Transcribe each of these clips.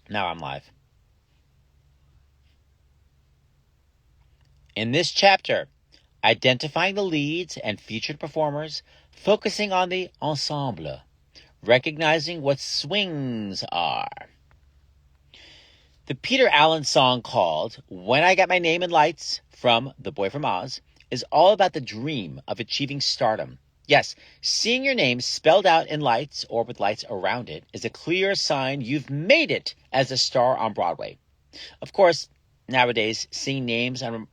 Now I'm live. In this chapter, identifying the leads and featured performers, focusing on the ensemble, recognizing what swings are. The Peter Allen song called When I Got My Name in Lights from The Boy from Oz is all about the dream of achieving stardom. Yes, seeing your name spelled out in lights or with lights around it is a clear sign you've made it as a star on Broadway. Of course, nowadays, seeing names on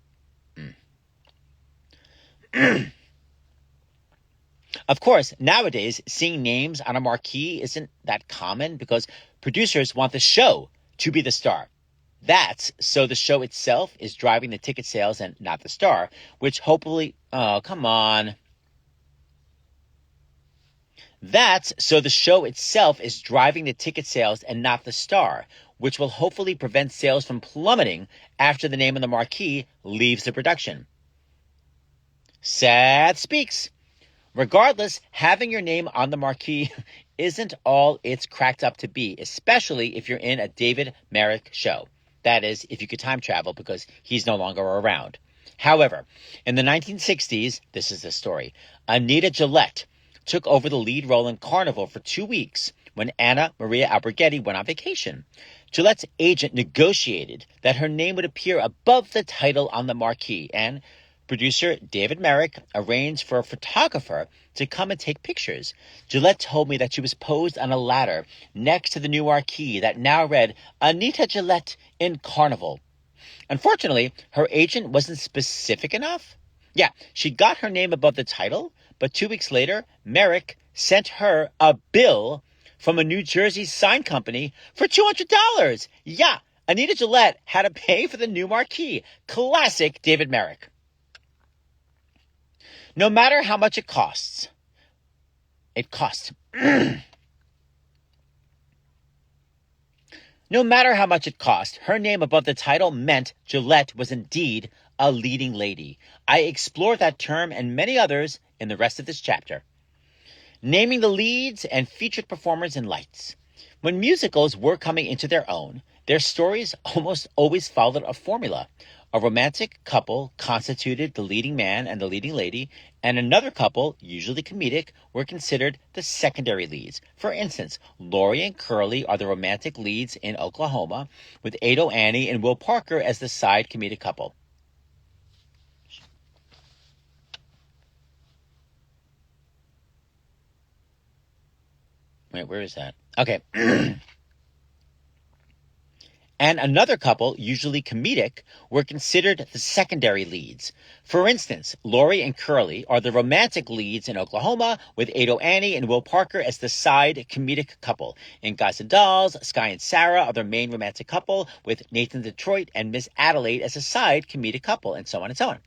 Of course, nowadays, seeing names on a marquee isn't that common because producers want the show to be the star. That's so the show itself is driving the ticket sales and not the star, which hopefully, oh, come on. That's so the show itself is driving the ticket sales and not the star, which will hopefully prevent sales from plummeting after the name on the marquee leaves the production. Sad speaks. Regardless, having your name on the marquee isn't all it's cracked up to be, especially if you're in a David Merrick show. That is, if you could time travel because he's no longer around. However, in the 1960s, this is the story, Anita Gillette took over the lead role in Carnival for 2 weeks when Anna Maria Alberghetti went on vacation. Gillette's agent negotiated that her name would appear above the title on the marquee, and producer David Merrick arranged for a photographer to come and take pictures. Gillette told me that she was posed on a ladder next to the new marquee that now read, Anita Gillette in Carnival. Unfortunately, her agent wasn't specific enough. Yeah, she got her name above the title, but 2 weeks later, Merrick sent her a bill from a New Jersey sign company for $200. Yeah, Anita Gillette had to pay for the new marquee. Classic David Merrick. No matter how much it costs. No matter how much it cost, her name above the title meant Gillette was indeed a leading lady. I explore that term and many others in the rest of this chapter. Naming the leads and featured performers in lights. When musicals were coming into their own, their stories almost always followed a formula. A romantic couple constituted the leading man and the leading lady, and another couple, usually comedic, were considered the secondary leads. For instance, Laurie and Curly are the romantic leads in Oklahoma, with Ado Annie and Will Parker as the side comedic couple. Wait, where is that? Okay. And another couple, usually comedic, were considered the secondary leads. For instance, Laurie and Curly are the romantic leads in Oklahoma, with Ado Annie and Will Parker as the side comedic couple. In Guys and Dolls, Sky and Sarah are the main romantic couple, with Nathan Detroit and Miss Adelaide as a side comedic couple, and so on and so on.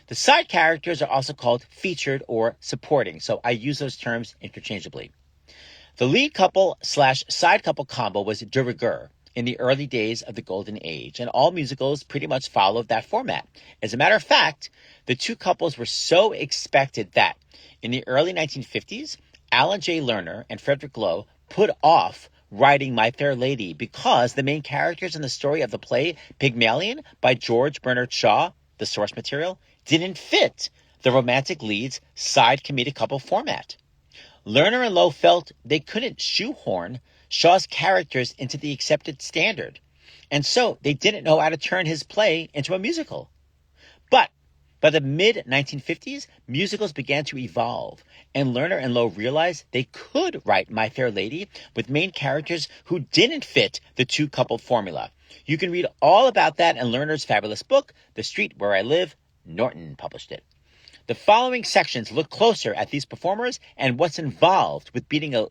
The side characters are also called featured or supporting, so I use those terms interchangeably. The lead couple / side couple combo was de rigueur in the early days of the Golden Age, and all musicals pretty much followed that format. As a matter of fact, the two couples were so expected that in the early 1950s, Alan J. Lerner and Frederick Loewe put off writing My Fair Lady because the main characters in the story of the play Pygmalion by George Bernard Shaw, the source material, didn't fit the romantic leads side comedic couple format. Lerner and Loewe felt they couldn't shoehorn Shaw's characters into the accepted standard, and so they didn't know how to turn his play into a musical. But by the mid-1950s, musicals began to evolve, and Lerner and Loewe realized they could write My Fair Lady with main characters who didn't fit the two-couple formula. You can read all about that in Lerner's fabulous book, The Street Where I Live. Norton published it. The following sections look closer at these performers and what's involved with being a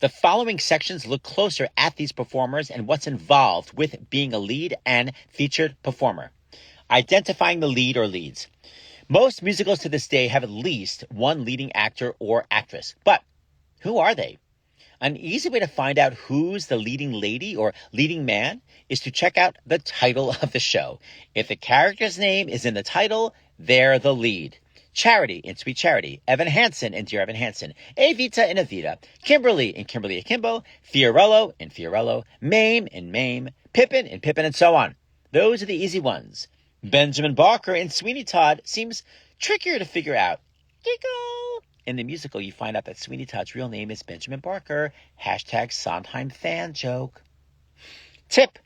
The following sections look closer at these performers and what's involved with being a lead and featured performer. Identifying the lead or leads. Most musicals to this day have at least one leading actor or actress. But who are they? An easy way to find out who's the leading lady or leading man is to check out the title of the show. If the character's name is in the title, they're the lead. Charity in Sweet Charity, Evan Hansen in Dear Evan Hansen, Evita in Evita, Kimberly in Kimberly Akimbo, Fiorello in Fiorello, Mame in Mame, Pippin in Pippin, and so on. Those are the easy ones. Benjamin Barker in Sweeney Todd seems trickier to figure out. Giggle! In the musical, you find out that Sweeney Todd's real name is Benjamin Barker. Hashtag Sondheim fan joke. Tip.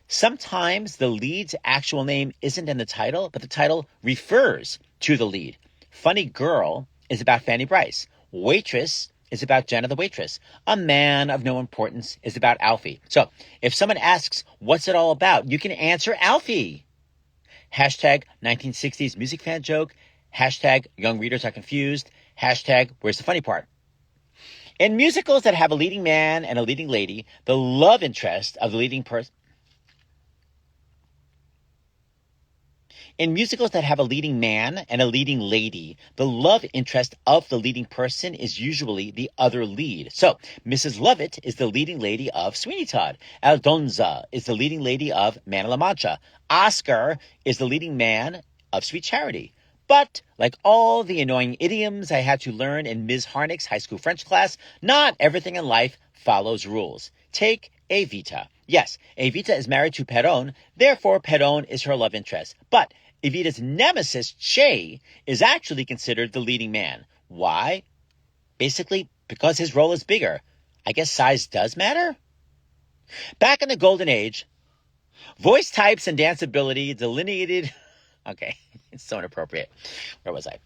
Sometimes the lead's actual name isn't in the title, but the title refers to the lead. Funny Girl is about Fanny Bryce. Waitress is about Jenna the waitress. A Man of No Importance is about Alfie. So if someone asks, what's it all about? You can answer Alfie. Hashtag 1960s music fan joke. Hashtag young readers are confused. Hashtag where's the funny part? In musicals that have a leading man and a leading lady, the love interest of the leading person... In musicals that have a leading man and a leading lady, the love interest of the leading person is usually the other lead. So, Mrs. Lovett is the leading lady of Sweeney Todd. Aldonza is the leading lady of Man of La Mancha. Oscar is the leading man of Sweet Charity. But, like all the annoying idioms I had to learn in Ms. Harnick's high school French class, not everything in life follows rules. Take Evita. Yes, Evita is married to Perón, therefore Perón is her love interest. But Evita's nemesis, Che, is actually considered the leading man. Why? Basically, because his role is bigger. I guess size does matter? Back in the Golden Age, voice types and danceability delineated... Okay, it's so inappropriate. Where was I?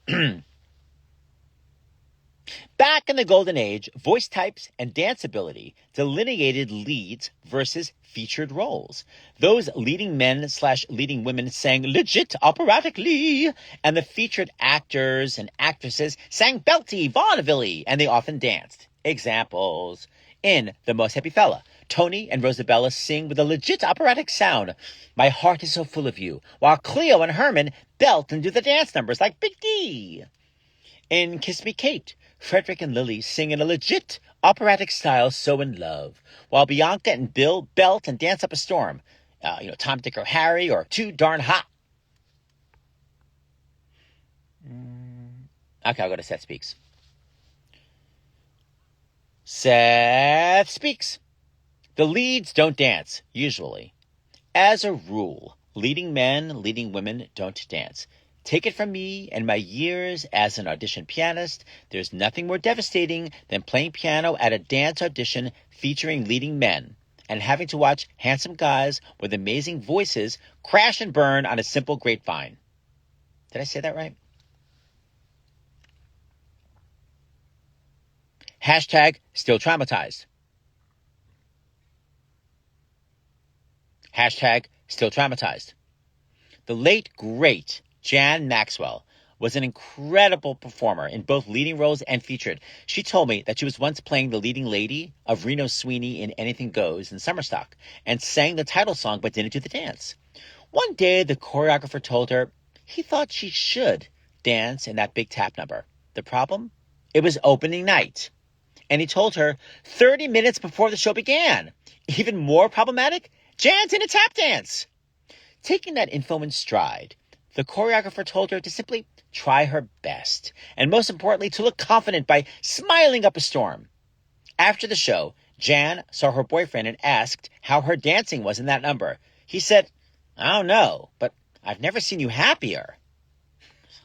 Back in the Golden Age, voice types and danceability delineated leads versus featured roles. Those leading men/leading women sang legit operatically, and the featured actors and actresses sang belty, vaudeville, and they often danced. Examples. In The Most Happy Fella, Tony and Rosabella sing with a legit operatic sound, My Heart Is So Full of You, while Cleo and Herman belt and do the dance numbers like Big D. In Kiss Me Kate, Frederick and Lily sing in a legit operatic style, So in Love, while Bianca and Bill belt and dance up a storm. Tom, Dick, or Harry, or Too Darn Hot. Okay, I'll go to Seth Speaks. Seth Speaks. The leads don't dance, usually. As a rule, leading men, leading women don't dance. Take it from me and my years as an audition pianist, there's nothing more devastating than playing piano at a dance audition featuring leading men and having to watch handsome guys with amazing voices crash and burn on a simple grapevine. Did I say that right? Hashtag still traumatized. Hashtag still traumatized. The late, great Jan Maxwell was an incredible performer in both leading roles and featured. She told me that she was once playing the leading lady of Reno Sweeney in Anything Goes in Summerstock and sang the title song but didn't do the dance. One day, the choreographer told her he thought she should dance in that big tap number. The problem? It was opening night. And he told her 30 minutes before the show began. Even more problematic, Jan's in a tap dance. Taking that info in stride, the choreographer told her to simply try her best, and most importantly, to look confident by smiling up a storm. After the show, Jan saw her boyfriend and asked how her dancing was in that number. He said, I don't know, but I've never seen you happier.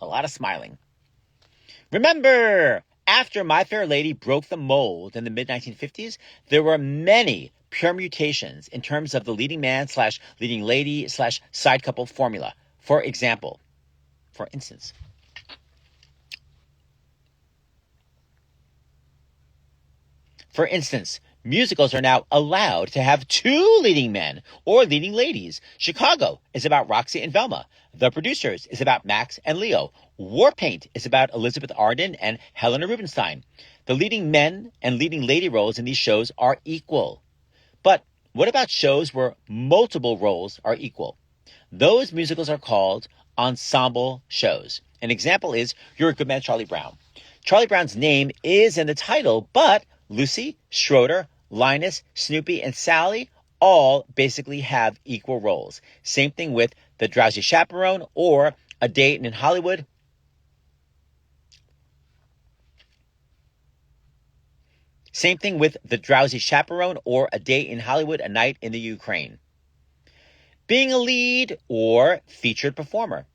A lot of smiling. Remember, after My Fair Lady broke the mold in the mid-1950s, there were many permutations in terms of the leading man/leading lady/side couple formula. For instance, musicals are now allowed to have two leading men or leading ladies. Chicago is about Roxy and Velma. The Producers is about Max and Leo. Warpaint is about Elizabeth Arden and Helena Rubinstein. The leading men and leading lady roles in these shows are equal. But what about shows where multiple roles are equal? Those musicals are called ensemble shows. An example is You're a Good Man, Charlie Brown. Charlie Brown's name is in the title, but Lucy, Schroeder, Linus, Snoopy, and Sally all basically have equal roles. Same thing with The Drowsy Chaperone or A Day in Hollywood. Same thing with The Drowsy Chaperone or A Day in Hollywood, A Night in the Ukraine. Being a lead or featured performer.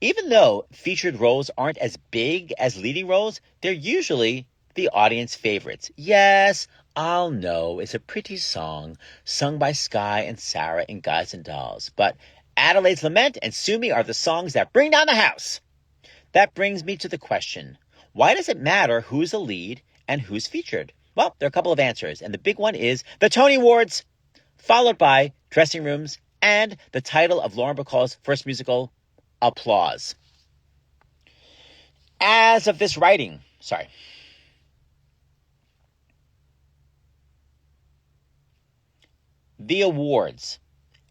Even though featured roles aren't as big as leading roles, they're usually the audience favorites. Yes, I'll Know is a pretty song sung by Sky and Sarah in Guys and Dolls, but Adelaide's Lament and Sue Me are the songs that bring down the house. That brings me to the question, why does it matter who's a lead and who's featured? Well, there are a couple of answers, and the big one is the Tony Awards, followed by dressing rooms and the title of Lauren Bacall's first musical, Applause. As of this writing, the awards.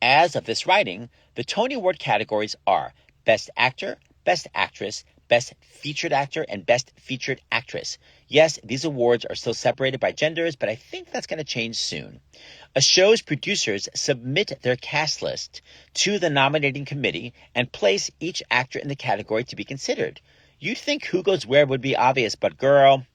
As of this writing, the Tony Award categories are Best Actor, Best Actress, Best Featured Actor, and Best Featured Actress. Yes, these awards are still separated by genders, but I think that's going to change soon. A show's producers submit their cast list to the nominating committee and place each actor in the category to be considered. You'd think who goes where would be obvious, but girl,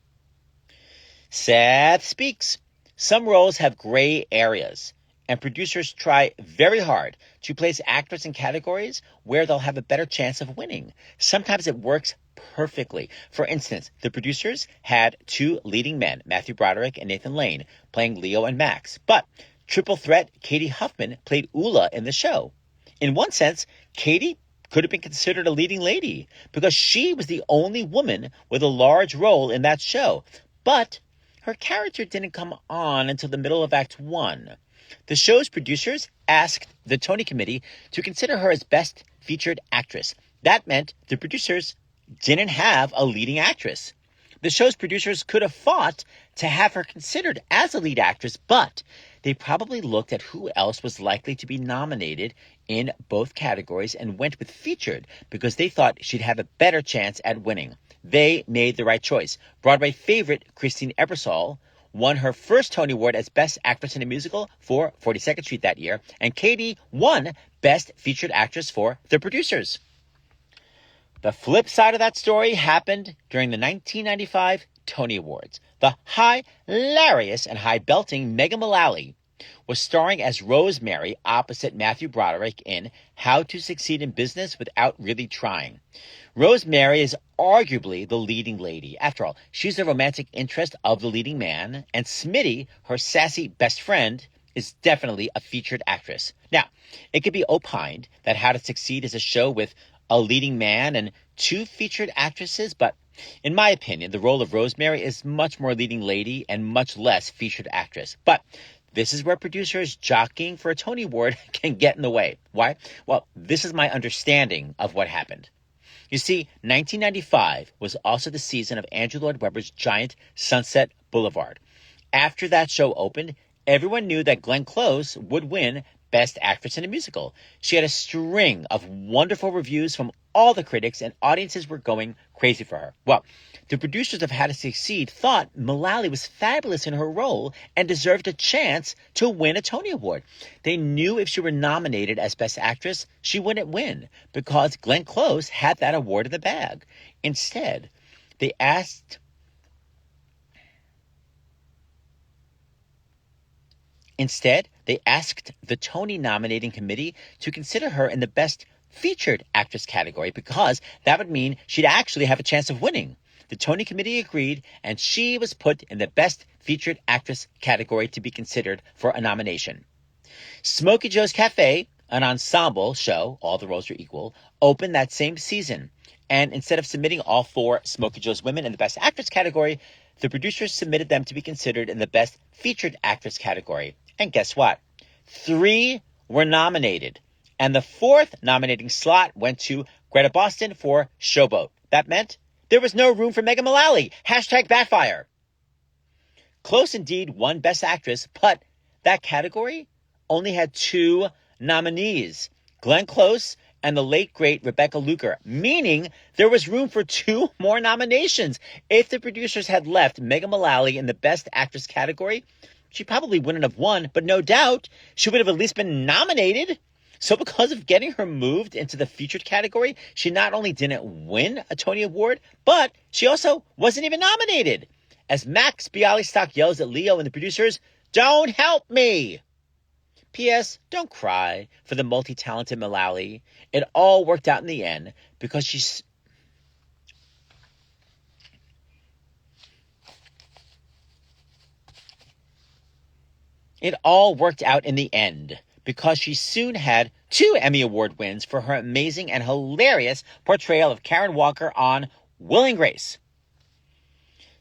Seth speaks. Some roles have gray areas, and producers try very hard to place actors in categories where they'll have a better chance of winning. Sometimes it works perfectly. For instance, the producers had two leading men, Matthew Broderick and Nathan Lane, playing Leo and Max. But triple threat Katie Huffman played Ula in the show. In one sense, Katie could have been considered a leading lady because she was the only woman with a large role in that show. But her character didn't come on until the middle of Act 1. The show's producers asked the Tony Committee to consider her as Best Featured Actress. That meant the producers didn't have a leading actress. The show's producers could have fought to have her considered as a lead actress, but they probably looked at who else was likely to be nominated in both categories and went with featured because they thought she'd have a better chance at winning. They made the right choice. Broadway favorite Christine Ebersole won her first Tony Award as Best Actress in a Musical for 42nd Street that year, and Katie won Best Featured Actress for The Producers. The flip side of that story happened during the 1995 Tony Awards. The hilarious and high-belting Megan Mullally was starring as Rosemary opposite Matthew Broderick in How to Succeed in Business Without Really Trying. Rosemary is arguably the leading lady. After all, she's the romantic interest of the leading man, and Smitty, her sassy best friend, is definitely a featured actress. Now, it could be opined that How to Succeed is a show with a leading man and two featured actresses, but in my opinion, the role of Rosemary is much more leading lady and much less featured actress. But this is where producers jockeying for a Tony Award can get in the way. Why? Well, this is my understanding of what happened. You see, 1995 was also the season of Andrew Lloyd Webber's giant Sunset Boulevard. After that show opened, everyone knew that Glenn Close would win Best Actress in a Musical. She had a string of wonderful reviews from all the critics, and audiences were going crazy for her. Well, the producers of How to Succeed thought Mullally was fabulous in her role and deserved a chance to win a Tony Award. They knew if she were nominated as Best Actress, she wouldn't win because Glenn Close had that award in the bag. Instead, they asked the Tony nominating committee to consider her in the Best Featured Actress category because that would mean she'd actually have a chance of winning. The Tony Committee agreed, and she was put in the Best Featured Actress category to be considered for a nomination. Smokey Joe's Cafe, an ensemble show, all the roles are equal, opened that same season. And instead of submitting all four Smokey Joe's women in the Best Actress category, the producers submitted them to be considered in the Best Featured Actress category. And guess what? 3 were nominated. And the 4th nominating slot went to Greta Boston for Showboat. That meant there was no room for Megan Mullally. #backfire. Close indeed won Best Actress, but that category only had 2 nominees, Glenn Close and the late, great Rebecca Luker, meaning there was room for 2 more nominations. If the producers had left Megan Mullally in the Best Actress category, she probably wouldn't have won, but no doubt she would have at least been nominated. So because of getting her moved into the featured category, she not only didn't win a Tony Award, but she also wasn't even nominated. as Max Bialystock yells at Leo and the producers, "Don't help me!" P.S. Don't cry for the multi-talented Mullally. It all worked out in the end because she's... It all worked out in the end because she soon had 2 Emmy Award wins for her amazing and hilarious portrayal of Karen Walker on Will and Grace.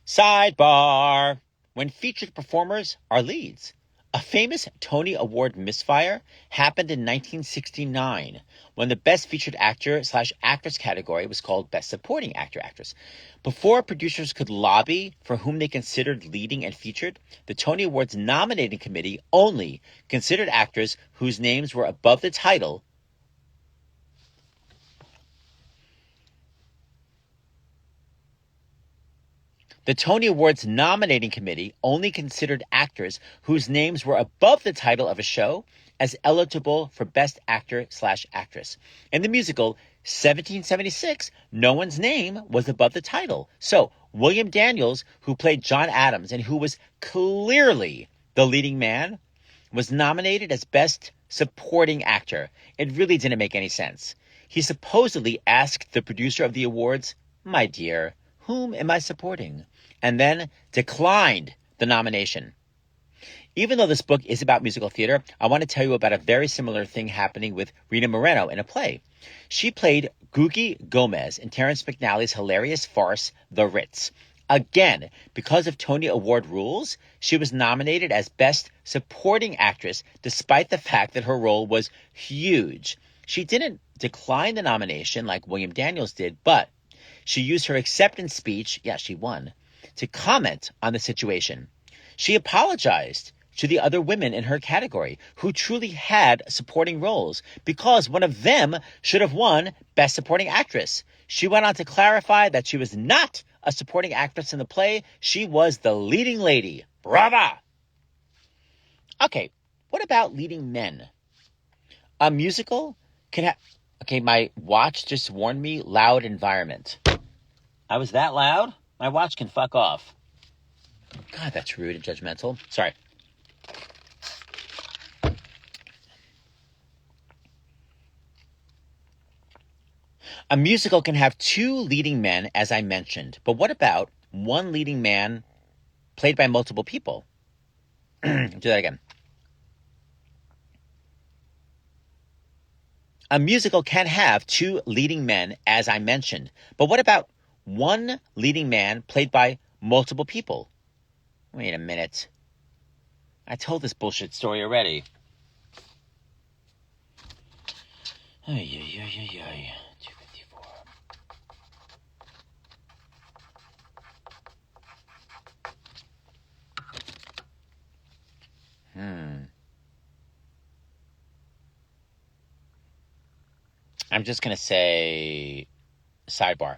Sidebar. When featured performers are leads. A famous Tony Award misfire happened in 1969 when the Best Featured Actor/Actress category was called Best Supporting Actor/Actress. Before producers could lobby for whom they considered leading and featured, the Tony Awards nominating committee only considered actors whose names were above the title The Tony Awards nominating committee only considered actors whose names were above the title of a show as eligible for Best Actor/Actress. In the musical 1776, no one's name was above the title. So William Daniels, who played John Adams and who was clearly the leading man, was nominated as Best Supporting Actor. It really didn't make any sense. He supposedly asked the producer of the awards, "My dear, whom am I supporting?" and then declined the nomination. Even though this book is about musical theater, I want to tell you about a very similar thing happening with Rita Moreno in a play. She played Googie Gomez in Terrence McNally's hilarious farce, The Ritz. Again, because of Tony Award rules, she was nominated as Best Supporting Actress, despite the fact that her role was huge. She didn't decline the nomination like William Daniels did, but she used her acceptance speech, she won, to comment on the situation. She apologized to the other women in her category who truly had supporting roles because one of them should have won Best Supporting Actress. She went on to clarify that she was not a supporting actress in the play. She was the leading lady. Brava! Okay, what about leading men? A musical can have... Okay, my watch just warned me, loud environment. I was that loud? My watch can fuck off. God, that's rude and judgmental. Sorry. A musical can have 2 leading men, as I mentioned. But what about one leading man played by multiple people? Do that again. A musical can have 2 leading men, as I mentioned. But what about one leading man played by multiple people? Wait a minute. I told this bullshit story already. Ay. 254. I'm just going to say sidebar.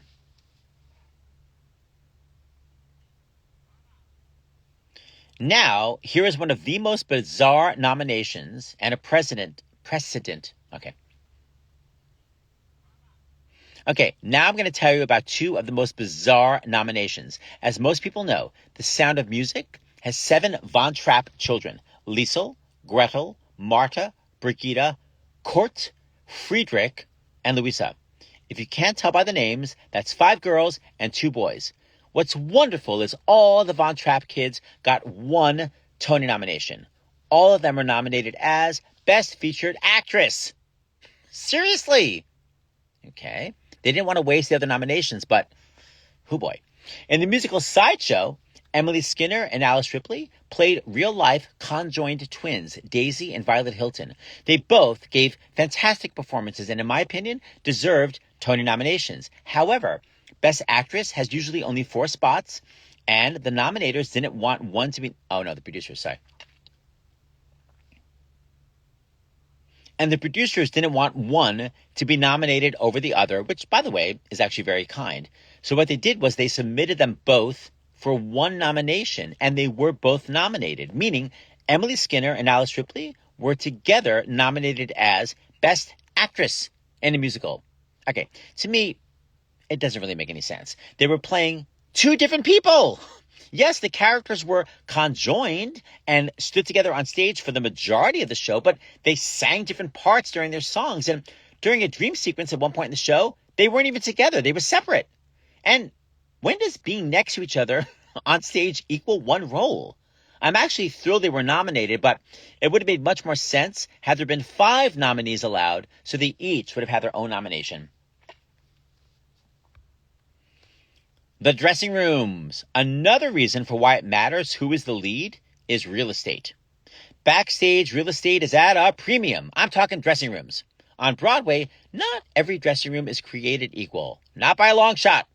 Now, here is one of the most bizarre nominations and a precedent. Okay, now I'm going to tell you about 2 of the most bizarre nominations. As most people know, The Sound of Music has 7 Von Trapp children: Liesel, Gretel, Marta, Brigitte, Kurt, Friedrich, and Louisa. If you can't tell by the names, that's 5 girls and 2 boys. What's wonderful is all the Von Trapp kids got 1 Tony nomination. All of them are nominated as Best Featured Actress. Seriously. Okay. They didn't want to waste the other nominations, but hoo boy. In the musical Sideshow, Emily Skinner and Alice Ripley played real-life conjoined twins, Daisy and Violet Hilton. They both gave fantastic performances and, in my opinion, deserved Tony nominations. However, Best Actress has usually only 4 spots, and the nominators didn't want one to be... Oh, no, the producers, sorry. And the producers didn't want one to be nominated over the other, which, by the way, is actually very kind. So what they did was they submitted them both for 1 nomination, and they were both nominated, meaning Emily Skinner and Alice Ripley were together nominated as Best Actress in a Musical. Okay, to me, it doesn't really make any sense. They were playing 2 different people. Yes, the characters were conjoined and stood together on stage for the majority of the show, but they sang different parts during their songs. And during a dream sequence at one point in the show, they weren't even together. They were separate. And when does being next to each other on stage equal one role? I'm actually thrilled they were nominated, but it would have made much more sense had there been 5 nominees allowed, so they each would have had their own nomination. The dressing rooms. Another reason for why it matters who is the lead is real estate. Backstage real estate is at a premium. I'm talking dressing rooms. On Broadway, not every dressing room is created equal. Not by a long shot.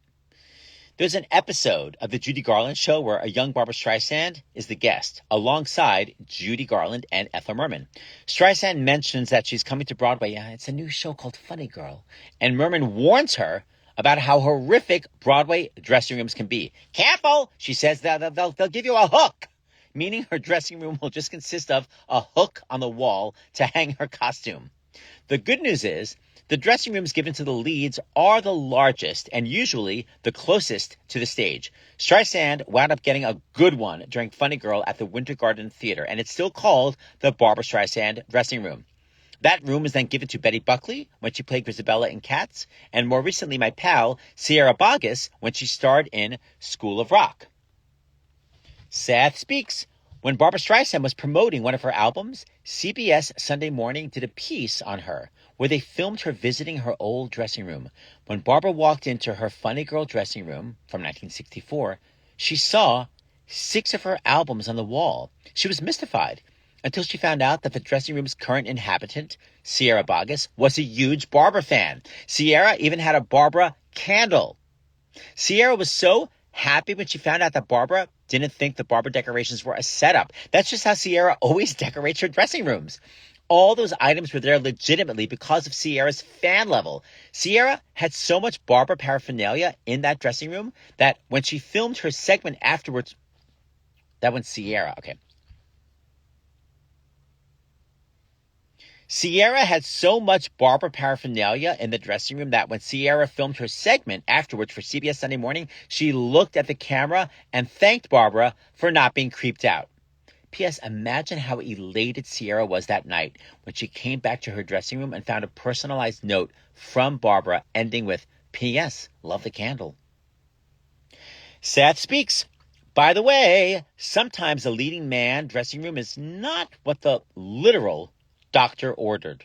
There's an episode of the Judy Garland show where a young Barbra Streisand is the guest, alongside Judy Garland and Ethel Merman. Streisand mentions that she's coming to Broadway. It's a new show called Funny Girl. And Merman warns her about how horrific Broadway dressing rooms can be. Careful, she says, they'll give you a hook, meaning her dressing room will just consist of a hook on the wall to hang her costume. The good news is the dressing rooms given to the leads are the largest and usually the closest to the stage. Streisand wound up getting a good one during Funny Girl at the Winter Garden Theater, and it's still called the Barbra Streisand dressing room. That room was then given to Betty Buckley when she played Grisabella in Cats, and more recently my pal Sierra Boggess when she starred in School of Rock. Seth speaks. When Barbra Streisand was promoting one of her albums, CBS Sunday Morning did a piece on her where they filmed her visiting her old dressing room. When Barbra walked into her Funny Girl dressing room from 1964, she saw 6 of her albums on the wall. She was mystified until she found out that the dressing room's current inhabitant, Sierra Boggess, was a huge Barbra fan. Sierra even had a Barbra candle. Sierra was so happy when she found out that Barbra didn't think the Barbra decorations were a setup. That's just how Sierra always decorates her dressing rooms. All those items were there legitimately because of Sierra's fan level. Sierra had so much Barbra paraphernalia in that dressing room that when she filmed her segment afterwards, Sierra had so much Barbra paraphernalia in the dressing room that when Sierra filmed her segment afterwards for CBS Sunday Morning, she looked at the camera and thanked Barbra for not being creeped out. P.S. Imagine how elated Sierra was that night when she came back to her dressing room and found a personalized note from Barbra ending with, P.S. Love the candle. Seth speaks. By the way, sometimes a leading man dressing room is not what the literal doctor ordered.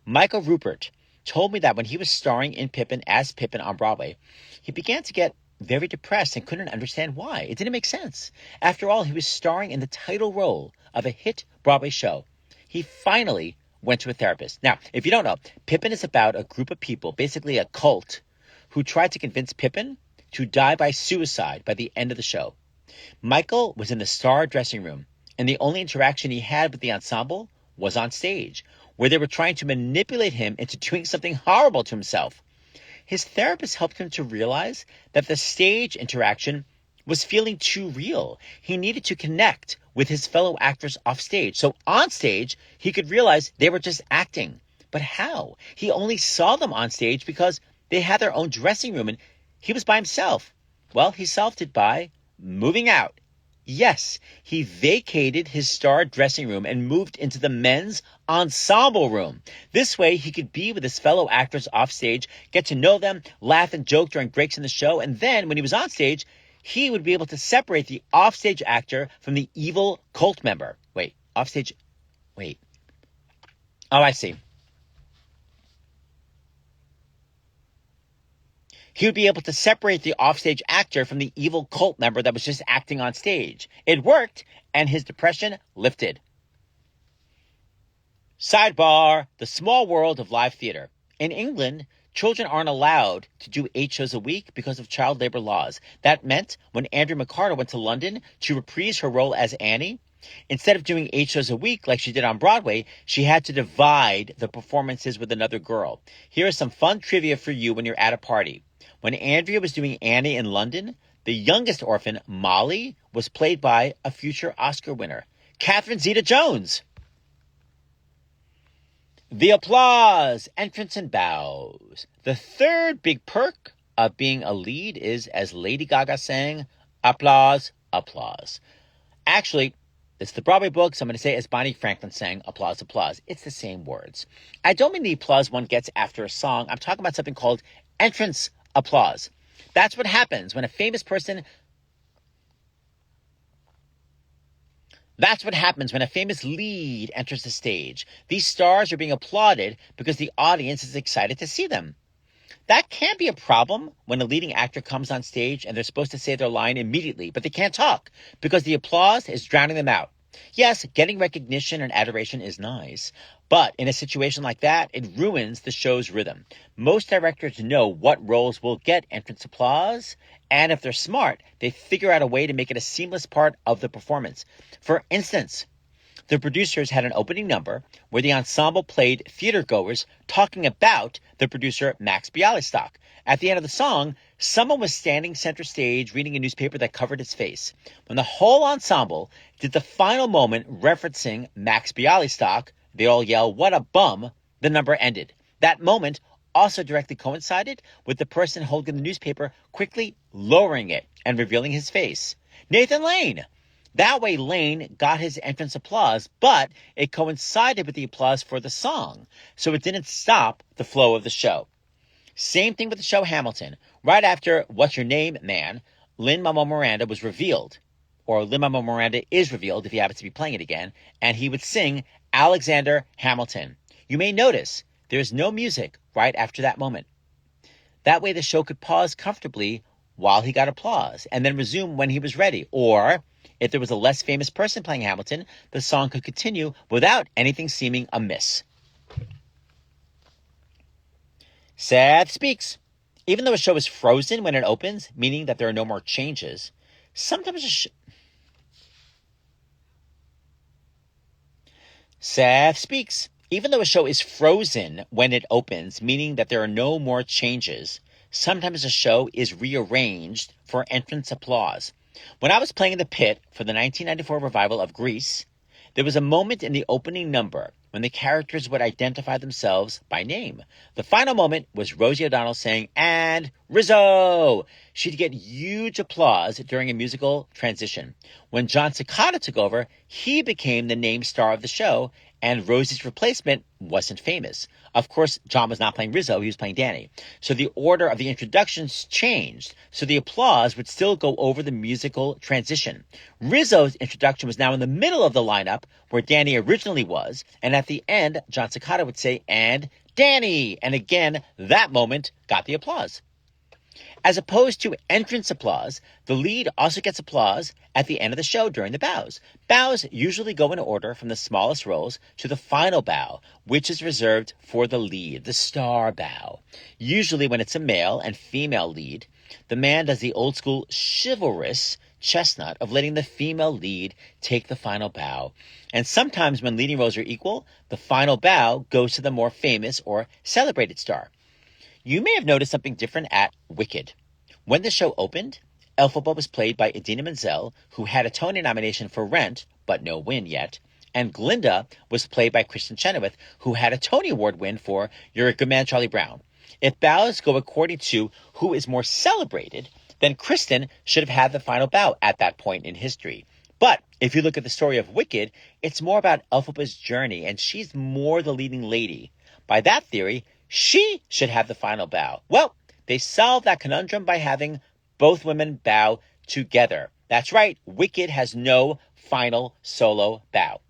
Michael Rupert told me that when he was starring in Pippin as Pippin on Broadway, he began to get very depressed and couldn't understand why. It didn't make sense. After all, he was starring in the title role of a hit Broadway show. He finally went to a therapist. Now, if you don't know, Pippin is about a group of people, basically a cult, who tried to convince Pippin to die by suicide by the end of the show. Michael was in the star dressing room, and the only interaction he had with the ensemble was on stage, where they were trying to manipulate him into doing something horrible to himself. His therapist helped him to realize that the stage interaction was feeling too real. He needed to connect with his fellow actors off stage. So on stage, he could realize they were just acting. But how? He only saw them on stage because they had their own dressing room and he was by himself. Well, he solved it by moving out. Yes, he vacated his star dressing room and moved into the men's ensemble room. This way, he could be with his fellow actors off stage, get to know them, laugh and joke during breaks in the show, and then, when he was on stage, he would be able to separate the offstage actor from the evil cult member. Oh, I see. He would be able to separate the offstage actor from the evil cult member that was just acting on stage. It worked, and his depression lifted. Sidebar, the small world of live theater. In England, children aren't allowed to do 8 shows a week because of child labor laws. That meant when Andrea McCarter went to London to reprise her role as Annie, instead of doing 8 shows a week like she did on Broadway, she had to divide the performances with another girl. Here is some fun trivia for you when you're at a party. When Andrea was doing Annie in London, the youngest orphan, Molly, was played by a future Oscar winner, Catherine Zeta-Jones. The applause, entrance, and bows. The third big perk of being a lead is, as Lady Gaga sang, applause, applause. Actually, it's the Broadway book, so I'm going to say as Bonnie Franklin sang, applause, applause. It's the same words. I don't mean the applause one gets after a song. I'm talking about something called entrance applause. That's what happens when a famous person That's what happens when a famous lead enters the stage. These stars are being applauded because the audience is excited to see them. That can be a problem when a leading actor comes on stage and they're supposed to say their line immediately, but they can't talk because the applause is drowning them out. Yes, getting recognition and adoration is nice, but in a situation like that, it ruins the show's rhythm. Most directors know what roles will get entrance applause, and if they're smart, they figure out a way to make it a seamless part of the performance. For instance, the producers had an opening number where the ensemble played theatergoers talking about the producer Max Bialystock. At the end of the song, someone was standing center stage reading a newspaper that covered his face. When the whole ensemble did the final moment referencing Max Bialystock, they all yell, "What a bum," the number ended. That moment also directly coincided with the person holding the newspaper quickly lowering it and revealing his face. Nathan Lane! That way Lane got his entrance applause, but it coincided with the applause for the song, so it didn't stop the flow of the show. Same thing with the show Hamilton. Right after What's Your Name, Man, Lin-Manuel Miranda was revealed, or Lin-Manuel Miranda is revealed if he happens to be playing it again, and he would sing Alexander Hamilton. You may notice there's no music right after that moment. That way the show could pause comfortably while he got applause, and then resume when he was ready. Or, if there was a less famous person playing Hamilton, the song could continue without anything seeming amiss. Seth speaks. Even though a show is frozen when it opens, meaning that there are no more changes, sometimes Seth speaks. Even though a show is frozen when it opens, meaning that there are no more changes, sometimes a show is rearranged for entrance applause. When I was playing in the pit for the 1994 revival of Grease, there was a moment in the opening number when the characters would identify themselves by name. The final moment was Rosie O'Donnell saying, "And Rizzo!" She'd get huge applause during a musical transition. When John Cicada took over, he became the name star of the show, and Rosie's replacement wasn't famous. Of course, John was not playing Rizzo, he was playing Danny. So the order of the introductions changed, so the applause would still go over the musical transition. Rizzo's introduction was now in the middle of the lineup, where Danny originally was, and at the end, John Cicada would say, "And Danny!" And again, that moment got the applause. As opposed to entrance applause, the lead also gets applause at the end of the show during the bows. Bows usually go in order from the smallest roles to the final bow, which is reserved for the lead, the star bow. Usually when it's a male and female lead, the man does the old school chivalrous chestnut of letting the female lead take the final bow. And sometimes when leading roles are equal, the final bow goes to the more famous or celebrated star. You may have noticed something different at Wicked. When the show opened, Elphaba was played by Idina Menzel, who had a Tony nomination for Rent, but no win yet, and Glinda was played by Kristen Chenoweth, who had a Tony Award win for You're a Good Man, Charlie Brown. If bows go according to who is more celebrated, then Kristen should have had the final bow at that point in history. But if you look at the story of Wicked, it's more about Elphaba's journey, and she's more the leading lady. By that theory, she should have the final bow. Well, they solved that conundrum by having both women bow together. That's right, Wicked has no final solo bow.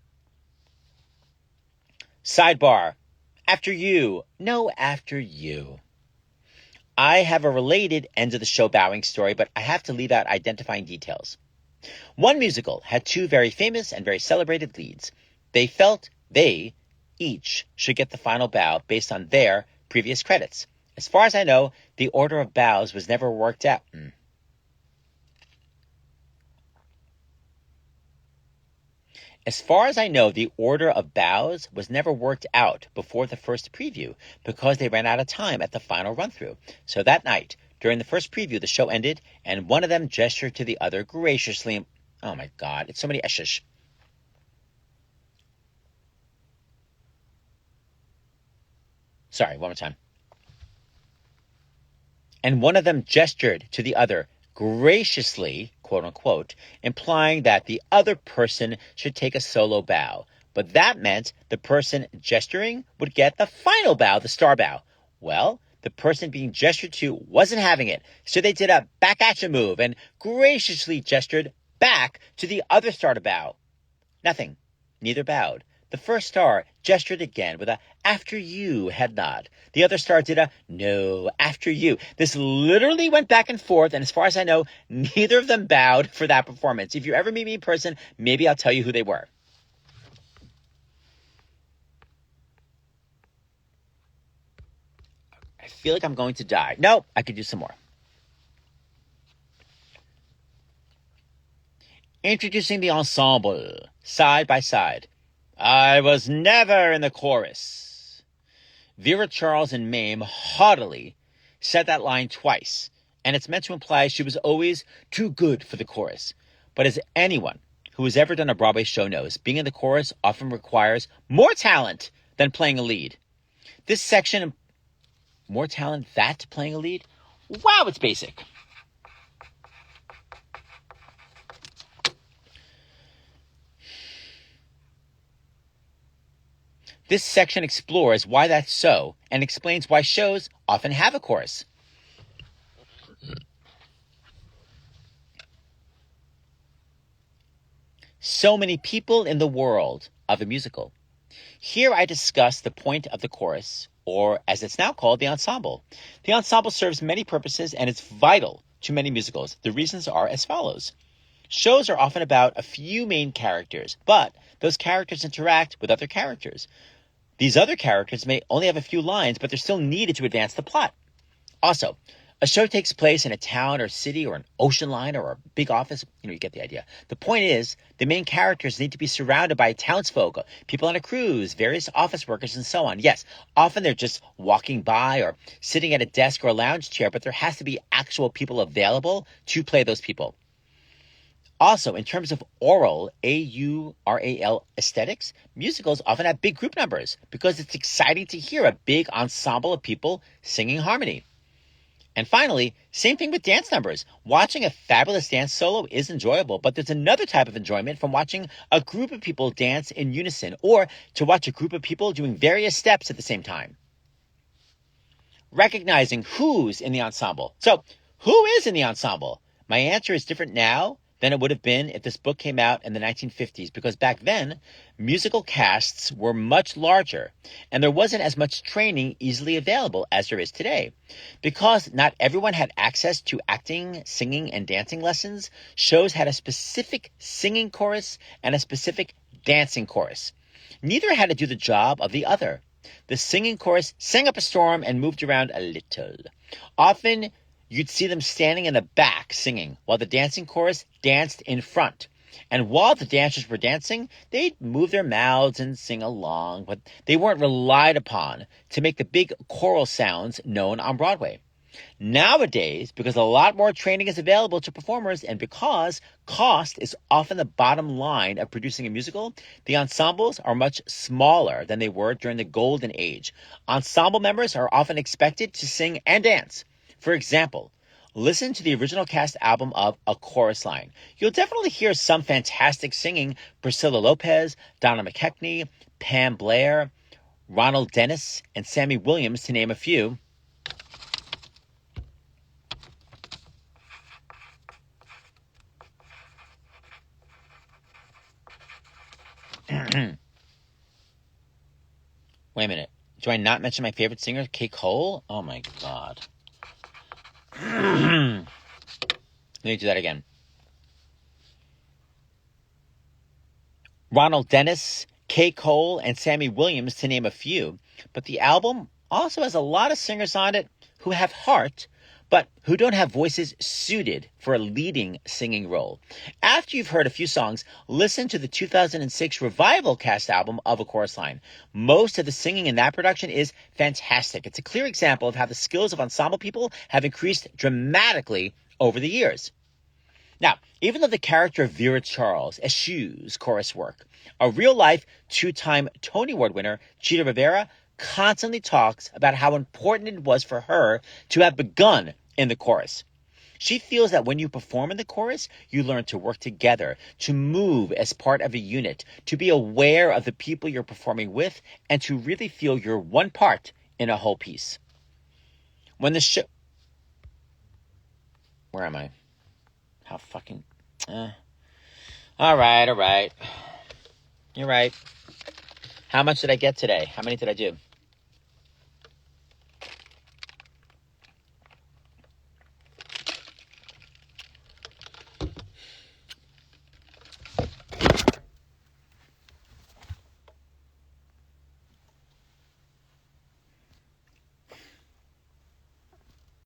Sidebar. After you. No, after you. I have a related end of the show bowing story, but I have to leave out identifying details. One musical had two very famous and very celebrated leads. They felt they each should get the final bow based on their previous credits. As far as I know, the order of bows was never worked out. As far as I know, the order of bows was never worked out before the first preview because they ran out of time at the final run-through. So that night, during the first preview, the show ended, and one of them gestured to the other graciously. Oh my God, it's so many eshes. Sorry, one more time. And one of them gestured to the other graciously, quote unquote, implying that the other person should take a solo bow. But that meant the person gesturing would get the final bow, the star bow. Well, the person being gestured to wasn't having it, so they did a back at you move and graciously gestured back to the other star to bow. Nothing. Neither bowed. The first star gestured again with a after you head nod. The other star did a no, after you. This literally went back and forth, and as far as I know, neither of them bowed for that performance. If you ever meet me in person, maybe I'll tell you who they were. I feel like I'm going to die. No, I could do some more. Introducing the ensemble, side by side. I was never in the chorus. Vera Charles and Mame haughtily said that line twice, and it's meant to imply she was always too good for the chorus. But as anyone who has ever done a Broadway show knows, being in the chorus often requires more talent than playing a lead. This section, more talent than playing a lead? Wow, it's basic. This section explores why that's so and explains why shows often have a chorus. So many people in the world of a musical. Here I discuss the point of the chorus, or as it's now called, the ensemble. The ensemble serves many purposes and it's vital to many musicals. The reasons are as follows. Shows are often about a few main characters, but those characters interact with other characters. These other characters may only have a few lines, but they're still needed to advance the plot. Also, a show takes place in a town or city or an ocean liner or a big office. You get the idea. The point is, the main characters need to be surrounded by townsfolk, people on a cruise, various office workers, and so on. Yes, often they're just walking by or sitting at a desk or a lounge chair, but there has to be actual people available to play those people. Also, in terms of aural, A-U-R-A-L aesthetics, musicals often have big group numbers because it's exciting to hear a big ensemble of people singing harmony. And finally, same thing with dance numbers. Watching a fabulous dance solo is enjoyable, but there's another type of enjoyment from watching a group of people dance in unison or to watch a group of people doing various steps at the same time. Recognizing who's in the ensemble. So, who is in the ensemble? My answer is different now than it would have been if this book came out in the 1950s, because back then, musical casts were much larger, and there wasn't as much training easily available as there is today. Because not everyone had access to acting, singing, and dancing lessons, shows had a specific singing chorus and a specific dancing chorus. Neither had to do the job of the other. The singing chorus sang up a storm and moved around a little. Often, you'd see them standing in the back singing, while the dancing chorus danced in front. And while the dancers were dancing, they'd move their mouths and sing along, but they weren't relied upon to make the big choral sounds known on Broadway. Nowadays, because a lot more training is available to performers and because cost is often the bottom line of producing a musical, the ensembles are much smaller than they were during the golden age. Ensemble members are often expected to sing and dance. For example, listen to the original cast album of A Chorus Line. You'll definitely hear some fantastic singing: Priscilla Lopez, Donna McKechnie, Pam Blair, Ronald Dennis, and Sammy Williams, to name a few. Wait a minute. Do I not mention my favorite singer, Kate Cole? Oh my God. Let me do that again. Ronald Dennis, Kate Cole, and Sammy Williams, to name a few. But the album also has a lot of singers on it who have heart, but who don't have voices suited for a leading singing role. After you've heard a few songs, listen to the 2006 revival cast album of A Chorus Line. Most of the singing in that production is fantastic. It's a clear example of how the skills of ensemble people have increased dramatically over the years. Now, even though the character of Vera Charles eschews chorus work, a real-life two-time Tony Award winner, Chita Rivera, constantly talks about how important it was for her to have begun in the chorus. She feels that when you perform in the chorus, you learn to work together, to move as part of a unit, to be aware of the people you're performing with, and to really feel you're one part in a whole piece. When the show... Where am I? How fucking... All right. You're right. How much did I get today? How many did I do?